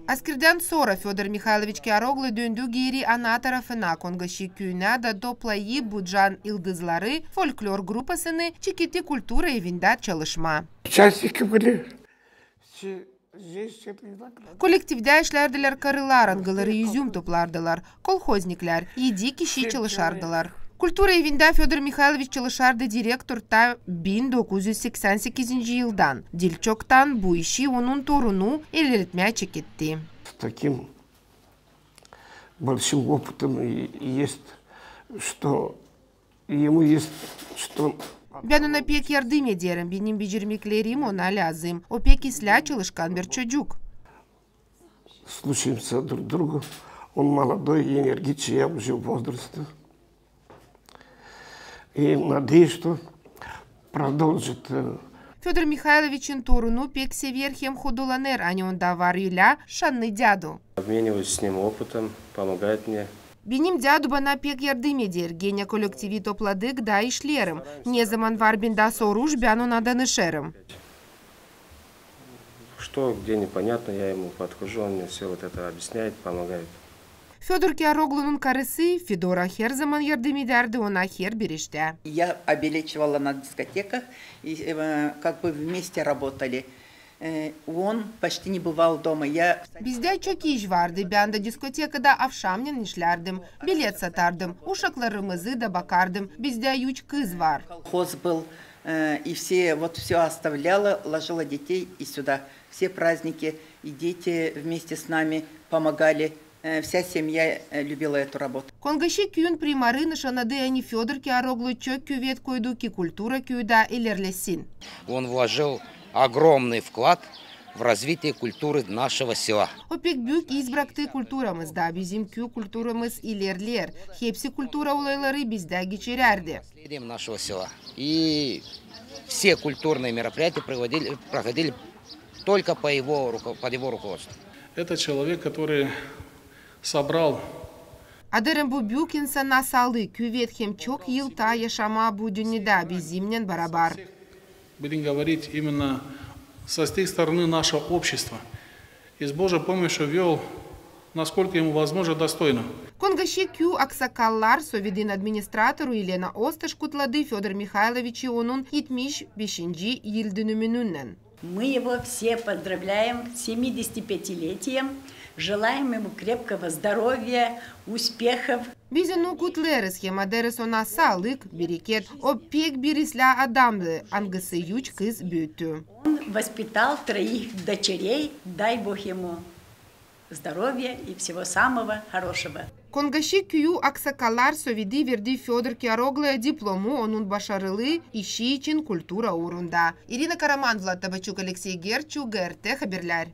Askirden sonra Fyodor Mikhailovich Kyaroğlu döndü geri ana tarafına Kongaşi köyüne de toplayıp Budjan Yıldızları folklor grupasını Çikiti Kultura Evi'nde çalışma. Kolektivde işlerdiler karılar, angıları yüzüm toplardılar, kolhoznikler, 7 kişi çalışardılar. Kultura Evi'nde Fyodor Mikhailovich çalışardı direktör ta 1988 yıldan. Dilçoktan bu işi onun torunu ilerletmeye çekitti. Таким большим опытом есть, что ему есть, что... Ben ona pek yardım ederim. Benim beceremeklerim ona lazım. O pek isla çalışkan bir çocuk. Слушаемся друг другу. Он молодой и энергичный, я уже в возрасте. И надеюсь, что продолжит. Fyodor Mikhailovich'in torunu pek sever hem hodolanır. Hani onda var öyle şanlı dadu. Обмениваюсь с ним опытом, помогает мне. Benim dadu bana pek yardım eder. Gene kolektivi topladık da işlerim. Ne zaman var bende soruş ben ona danışırım. Что, где непонятно, я ему подхожу, он мне все вот это объясняет, помогает. Fyodor Kyaroğlu'nun karısı Fedora her zaman yardım ederdi ona her bir işte. Я обелечивала на дискотеках, и как бы вместе работали. Он почти не бывал дома. Bizde çok iş vardı. Ben de diskotekada akşamleyin işlerdim. Bilet satardım. Uşaklarımızı da bakardım. Bizde 3 kız var. Колхоз был, и все оставляла, ложила детей и сюда. Все праздники, и дети вместе с нами помогали. Вся семья любила эту работу. Kongaşi köyün primarı nişanadı yani Fyodor Kyaroğlu çok küvet koydu ki kultura köyde ilerlesin. Он вложил огромный вклад в развитие культуры нашего села. O pek büyük iz bıraktı kulturamızda. Bizim köy kulturamız ilerler. Hepsi kultura olayları bizde geçerlerdi. Нашего села. И все культурные мероприятия проходили только под его руководством. Это человек, который собрал. Adarım bu büyük insana sağlık, küvet hem çok yılda yaşama bu dünyada bizimle beraber. Будем говорить именно со той стороны нашего общества. И с Божьей помощью вел, насколько ему возможно, достойно. Kongaşi köy aksakallar Sovyet'in administratörü Elena Ostaş kutladı Fyodor Mikhailovich'i onun 75. yıl dönümünden. Мы его все поздравляем с 75-летием, желаем ему крепкого здоровья, успехов. Biz onu kutlarız hem ederiz ona sağlık, bereket. O pek bir isla adamdı, angısı 3 kız büyüttü. Он воспитал 3 дочерей, дай Бог ему здоровья и всего самого хорошего. Kongaşi köyü aksakallar Sovyet'i verdi Fyodor Kyaroğlu'ya diplomu onun başarılı işi için kultura uğrunda. Irina Karaman, Vlad Tabachuk, Alexey Gerçu, GRT Haberler.